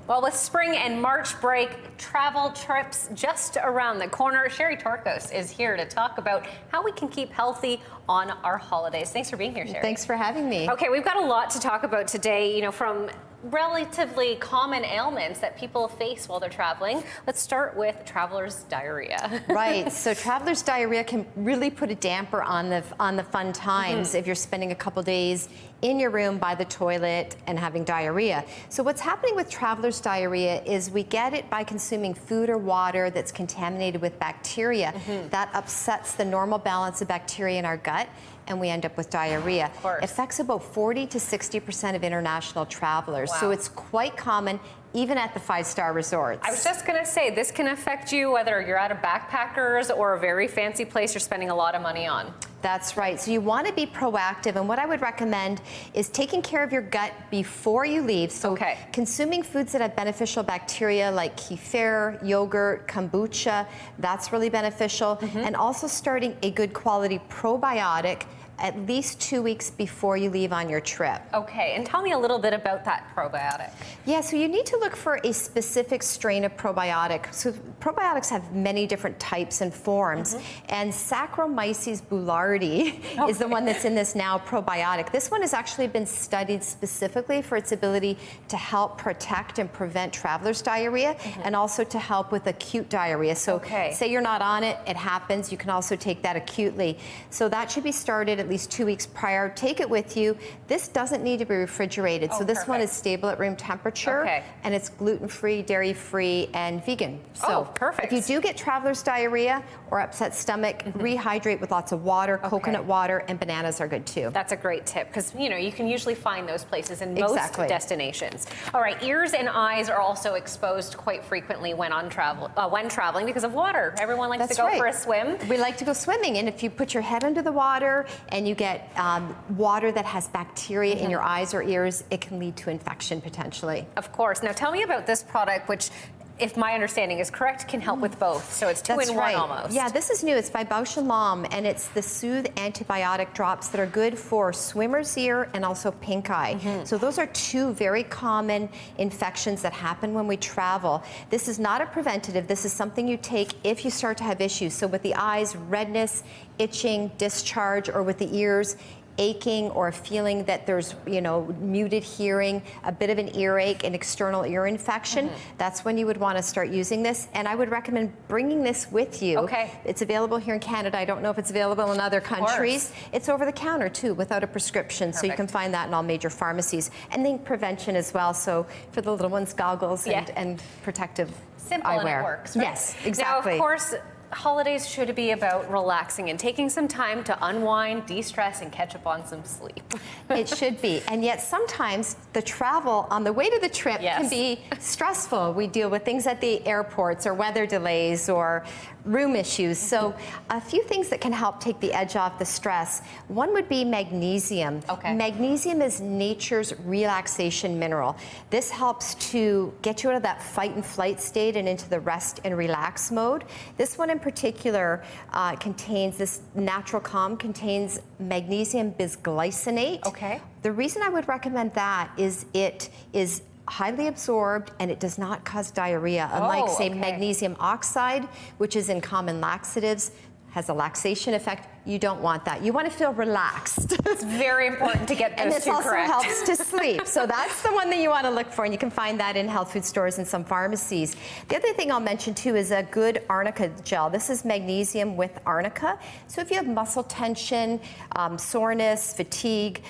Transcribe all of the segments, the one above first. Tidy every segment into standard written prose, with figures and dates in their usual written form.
Well, with spring and March break, travel trips just around the corner, Sherry Torkos is here to talk about how we can keep healthy on our holidays. Thanks for being here, Sherry. Thanks for having me. Okay, we've got a lot to talk about today, from relatively common ailments that people face while they're traveling. Let's start with traveler's diarrhea. Right, so traveler's diarrhea can really put a damper on the fun times if you're spending a couple days in your room by the toilet and having diarrhea. So what's happening with traveler's diarrhea is we get it by consuming food or water that's contaminated with bacteria. That upsets the normal balance of bacteria in our gut, and we end up with diarrhea. Of course. It affects about 40 to 60% of international travelers. Wow. So it's quite common, even at the five-star resorts. I was just going to say, this can affect you whether you're at a backpacker's or a very fancy place you're spending a lot of money on. That's right. So you want to be proactive, and what I would recommend is taking care of your gut before you leave. So consuming foods that have beneficial bacteria like kefir, yogurt, kombucha, that's really beneficial. And also starting a good quality probiotic at least 2 weeks before you leave on your trip. Okay, and tell me a little bit about that probiotic. Yeah, so you need to look for a specific strain of probiotic. So probiotics have many different types and forms, and Saccharomyces boulardii is the one that's in this now probiotic. This one has actually been studied specifically for its ability to help protect and prevent traveler's diarrhea, and also to help with acute diarrhea. So say you're not on it, it happens, you can also take that acutely. So that should be started at least 2 weeks prior. Take it with you. This doesn't need to be refrigerated. So this one is stable at room temperature, and it's gluten-free, dairy-free, and vegan. So if you do get traveler's diarrhea or upset stomach, rehydrate with lots of water, coconut water, and bananas are good too. That's a great tip, because you can usually find those places in most destinations. All right, ears and eyes are also exposed quite frequently when traveling because of water. Everyone likes to go for a swim. We like to go swimming, and if you put your head under the water and you get water that has bacteria in your eyes or ears, it can lead to infection potentially. Of course. Now tell me about this product, which, if my understanding is correct, can help with both. So it's two in one almost. Yeah, this is new. It's by Bausch & Lomb, and it's the Soothe antibiotic drops that are good for swimmer's ear and also pink eye. So those are two very common infections that happen when we travel. This is not a preventative. This is something you take if you start to have issues. So with the eyes, redness, itching, discharge, or with the ears, aching or feeling that there's, muted hearing, a bit of an earache, an external ear infection, that's when you would want to start using this. And I would recommend bringing this with you. It's available here in Canada. I don't know if it's available in other countries. It's over the counter too, without a prescription. So you can find that in all major pharmacies. And then prevention as well. So for the little ones, goggles and protective eyewear. And it works, right? Yes, exactly. Now, of course, holidays should be about relaxing and taking some time to unwind, de-stress, and catch up on some sleep. It should be. And yet sometimes the travel on the way to the trip can be stressful. We deal with things at the airports or weather delays or room issues. So a few things that can help take the edge off the stress. One would be magnesium. Magnesium is nature's relaxation mineral. This helps to get you out of that fight and flight state and into the rest and relax mode. This one in particular contains, this natural calm contains magnesium bisglycinate. The reason I would recommend that is it is highly absorbed and it does not cause diarrhea, unlike say magnesium oxide, which is in common laxatives, has a laxation effect. You don't want that. You want to feel relaxed. It's very important to get those two correct. And this also helps to sleep. So that's the one that you want to look for, and you can find that in health food stores and some pharmacies. The other thing I'll mention too is a good arnica gel. This is magnesium with arnica. So if you have muscle tension, soreness, fatigue,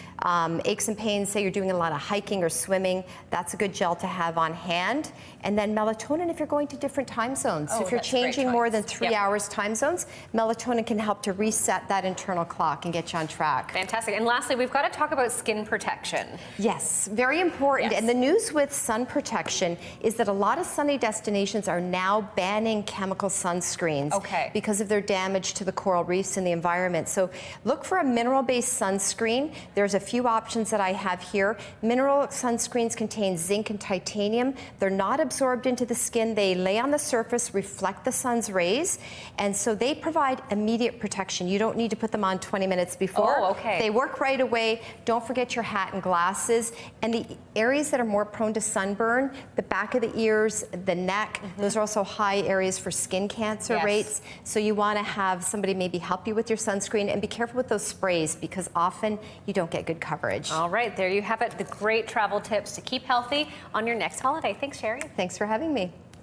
aches and pains, say you're doing a lot of hiking or swimming, that's a good gel to have on hand. And then melatonin if you're going to different time zones. So if you're changing more than 3 hours time zones, melatonin can help to reset that internal clock and get you on track. Fantastic. And lastly, we've got to talk about skin protection. Yes, very important. And the news with sun protection is that a lot of sunny destinations are now banning chemical sunscreens because of their damage to the coral reefs and the environment. So look for a mineral-based sunscreen. There's a few options that I have here. Mineral sunscreens contain zinc and titanium. They're not absorbed into the skin. They lay on the surface, reflect the sun's rays, and so they provide immediate protection. You don't don't need to put them on 20 minutes before. Oh, okay. They work right away. Don't forget your hat and glasses. And the areas that are more prone to sunburn, the back of the ears, the neck, those are also high areas for skin cancer rates. So you want to have somebody maybe help you with your sunscreen, and be careful with those sprays because often you don't get good coverage. All right, there you have it. The great travel tips to keep healthy on your next holiday. Thanks, Sherry. Thanks for having me.